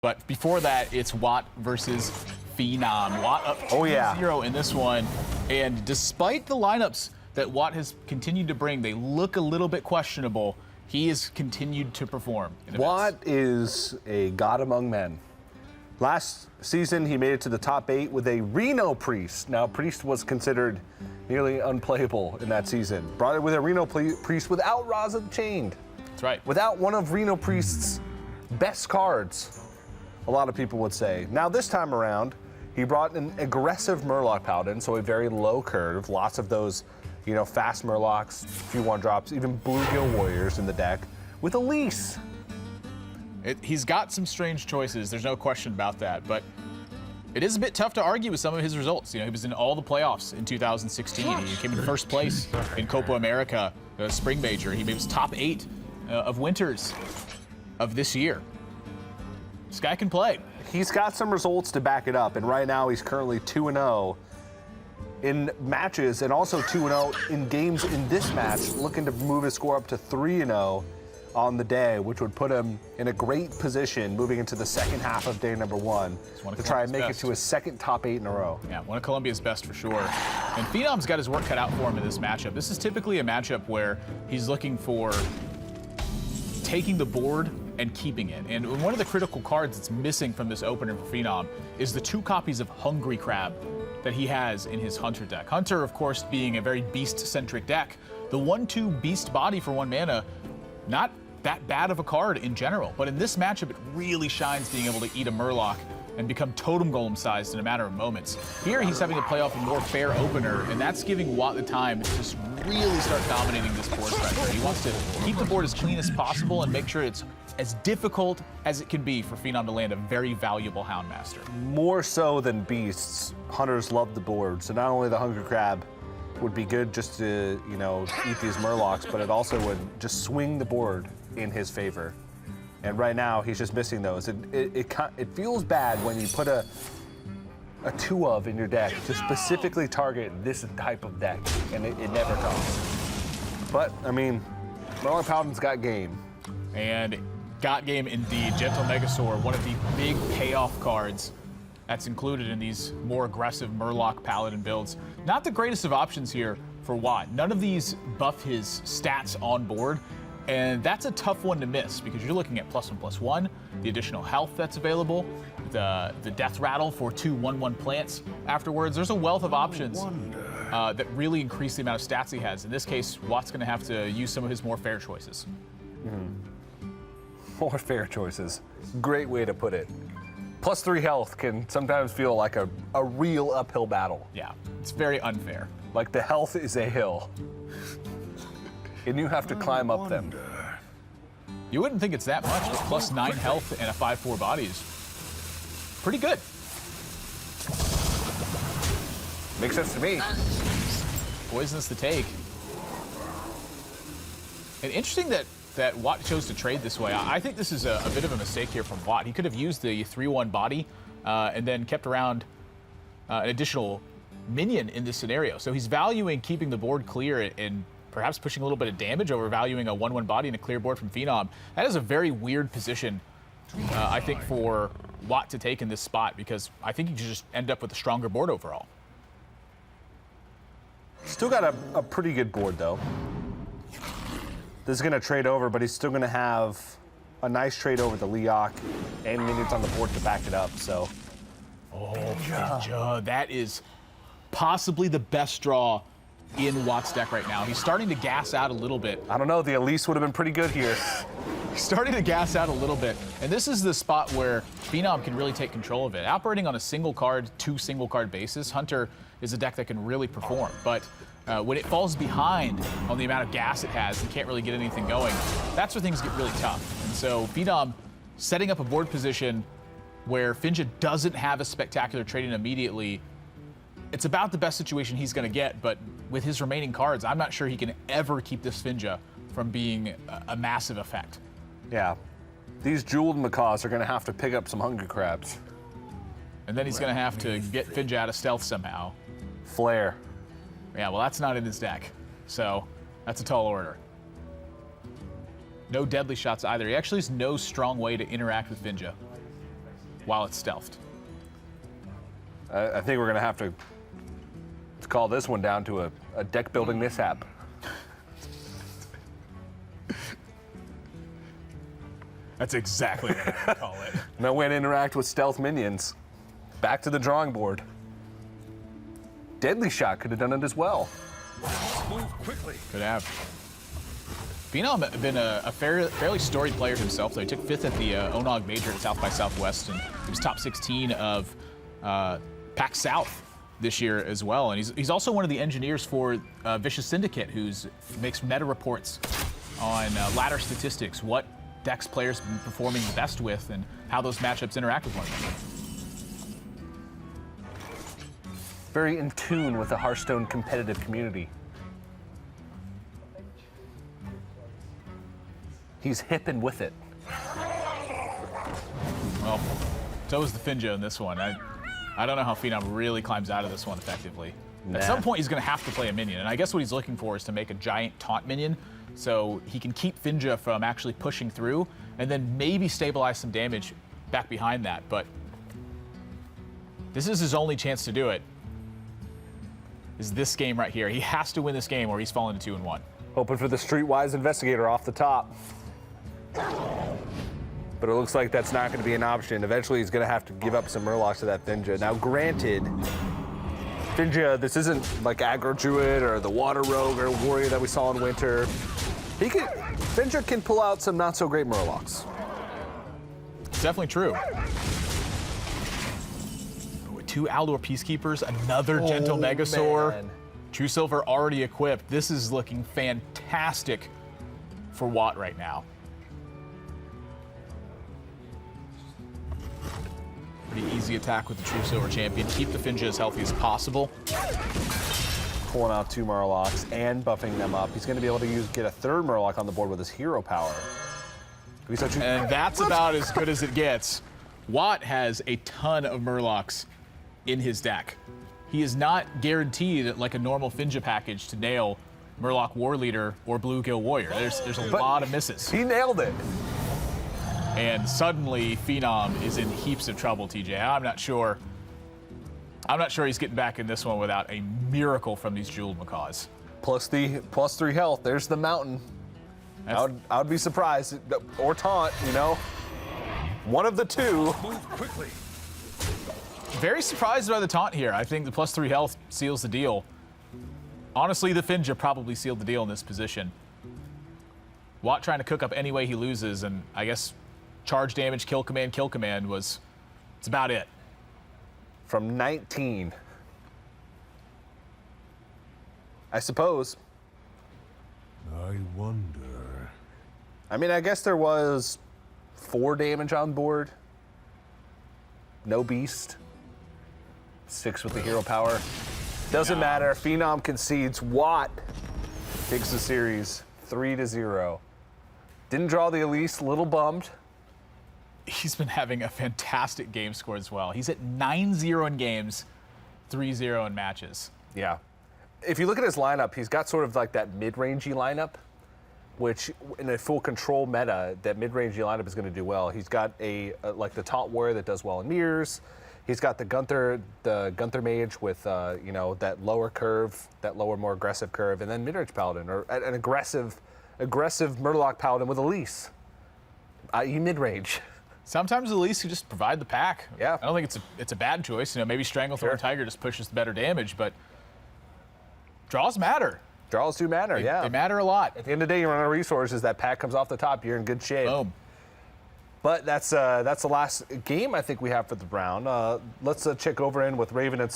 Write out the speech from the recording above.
But before that, it's WoT versus Fenom. WoT up 2-0 in this one. And despite the lineups that WoT has continued to bring, they look a little bit questionable. He has continued to perform. WoT is a god among men. Last season, he made it to the top 8 with a Reno Priest. Now, Priest was considered nearly unplayable in that season. Brought it with a Reno Priest without Raza Chained. That's right. Without one of Reno Priest's best cards, a lot of people would say. Now, this time around, he brought an aggressive Murloc Paladin, so a very low curve. Lots of those, you know, fast Murlocs, few one-drops, even Bluegill Warriors in the deck, with a lease. He's got some strange choices, there's no question about that, but it is a bit tough to argue with some of his results. You know, he was in all the playoffs in 2016. He came in first place in Copa America, the spring major. He was top 8 of Winters of this year. This guy can play. He's got some results to back it up, and right now he's currently 2-0 in matches and also 2-0 in games in this match, looking to move his score up to 3-0 on the day, which would put him in a great position moving into the second half of day number 1 to try and make it to his second top 8 in a row. Yeah, one of Colombia's best for sure. And Fenom's got his work cut out for him in this matchup. This is typically a matchup where he's looking for taking the board and keeping it. And one of the critical cards that's missing from this opener for Fenom is the 2 copies of Hungry Crab that he has in his Hunter deck. Hunter, of course, being a very beast-centric deck. The 1/2 beast body for 1 mana, not that bad of a card in general, but in this matchup, it really shines being able to eat a Murloc and become Totem Golem sized in a matter of moments. Here, he's having to play off a more fair opener, and that's giving WoT the time to just really start dominating this board pressure. He wants to keep the board as clean as possible and make sure it's as difficult as it can be for Fenom to land a very valuable Houndmaster. More so than beasts, hunters love the board. So not only the Hungry Crab would be good just to, you know, eat these Murlocs, but it also would just swing the board in his favor. And right now, he's just missing those. It feels bad when you put a 2 of in your deck to specifically target this type of deck, and it never comes. But, I mean, Murloc Paladin's got game. And got game indeed. Gentle Megasaur, one of the big payoff cards that's included in these more aggressive Murloc Paladin builds. Not the greatest of options here for WoT. None of these buff his stats on board, and that's a tough one to miss because you're looking at +1/+1, the additional health that's available, the death rattle for 2 1/1 plants afterwards. There's a wealth of options that really increase the amount of stats he has. In this case, WoT's going to have to use some of his more fair choices. More fair choices. Great way to put it. +3 health can sometimes feel like a real uphill battle. Yeah, it's very unfair. Like the health is a hill, and you have to climb up them. You wouldn't think it's that much, but +9 health and a 5/4 body is pretty good. Makes sense to me. Poisonous to take. And interesting that WoT chose to trade this way. I think this is a bit of a mistake here from WoT. He could have used the 3/1 body and then kept around an additional minion in this scenario. So he's valuing keeping the board clear and perhaps pushing a little bit of damage over valuing a 1/1 body and a clear board from Fenom. That is a very weird position, I think, for WoT to take in this spot, because I think you just end up with a stronger board overall. Still got a pretty good board, though. This is going to trade over, but he's still going to have a nice trade over the Leok and minions on the board to back it up, so. Oh, Finja. That is possibly the best draw in WoT's deck right now. He's starting to gas out a little bit. I don't know, the Elise would have been pretty good here. He's starting to gas out a little bit, and this is the spot where Fenom can really take control of it. Operating on a single card, 2 single card basis, Hunter is a deck that can really perform, but when it falls behind on the amount of gas it has and can't really get anything going, that's where things get really tough. And so Fenom setting up a board position where Finja doesn't have a spectacular trade-in immediately, it's about the best situation he's going to get, but with his remaining cards, I'm not sure he can ever keep this Finja from being a massive effect. Yeah. These jeweled macaws are going to have to pick up some Hungry Crabs. And then he's going to have to get Finja out of stealth somehow. Flare. Yeah, well, that's not in his deck, so that's a tall order. No deadly shots either. He actually has no strong way to interact with Finja. while it's stealthed. I think we're going to have to call this one down to a deck building mishap. That's exactly what I would call it. No way to interact with stealth minions. Back to the drawing board. Deadly Shot could have done it as well. Move quickly. Could have. Fenom had been a fairly storied player himself, though. He took 5th at the Onog Major at South by Southwest, and he was top 16 of PAC South this year as well. And he's also one of the engineers for Vicious Syndicate, who makes meta reports on ladder statistics, what decks players have been performing the best with, and how those matchups interact with one another. Very in tune with the Hearthstone competitive community. He's hip and with it. Well, so is the Finja in this one. I don't know how Fenom really climbs out of this one effectively. Nah. At some point, he's going to have to play a minion, and I guess what he's looking for is to make a giant taunt minion so he can keep Finja from actually pushing through, and then maybe stabilize some damage back behind that. But this is his only chance to do it, is this game right here. He has to win this game or he's falling to 2-1. Hoping for the Streetwise Investigator off the top. But it looks like that's not going to be an option. Eventually, he's going to have to give up some Murlocs to that Finja. Now, granted, Finja, this isn't like Aggro Druid or the Water Rogue or Warrior that we saw in Winter. Finja can pull out some not-so-great Murlocs. It's definitely true. With 2 Aldor Peacekeepers, another Gentle Megasaur. Man. True Silver already equipped. This is looking fantastic for WoT right now. Pretty easy attack with the True Silver Champion. Keep the Finja as healthy as possible. Pulling out 2 Murlocs and buffing them up. He's going to be able to get a 3rd Murloc on the board with his hero power. And that's about as good as it gets. WoT has a ton of Murlocs in his deck. He is not guaranteed, like a normal Finja package, to nail Murloc War Leader or Bluegill Warrior. There's a lot of misses. He nailed it. And suddenly, Fenom is in heaps of trouble, TJ. I'm not sure he's getting back in this one without a miracle from these Jeweled Macaws. +3 health. There's the mountain. I would be surprised. Or taunt, you know. One of the two. Move quickly. Very surprised by the taunt here. I think the +3 health seals the deal. Honestly, the Finja probably sealed the deal in this position. WoT trying to cook up any way he loses, and I guess charge damage, kill command it's about it. From 19. I suppose. I wonder. I mean, I guess there was 4 damage on board. No beast. 6 with the hero power. Doesn't matter. Fenom concedes. WoT takes the series 3-0. Didn't draw the Elise. Little bummed. He's been having a fantastic game score as well. He's at 9-0 in games, 3-0 in matches. Yeah. If you look at his lineup, he's got sort of like that mid-rangey lineup, which in a full control meta, that mid-rangey lineup is going to do well. He's got like the Taunt Warrior that does well in mirrors. He's got the Gunther Mage with that lower curve, that lower, more aggressive curve, and then mid-range Paladin, or an aggressive Murloc Paladin with Elise, i.e. mid-range. Sometimes Elise could just provide the pack. Yeah. I don't think it's a bad choice. Maybe Stranglethorn Tiger just pushes the better damage, but draws matter. Draws do matter, yeah. They matter a lot. At the end of the day, you run out of resources, that pack comes off the top, you're in good shape. Boom. But that's the last game I think we have for the round. Let's check over in with Raven and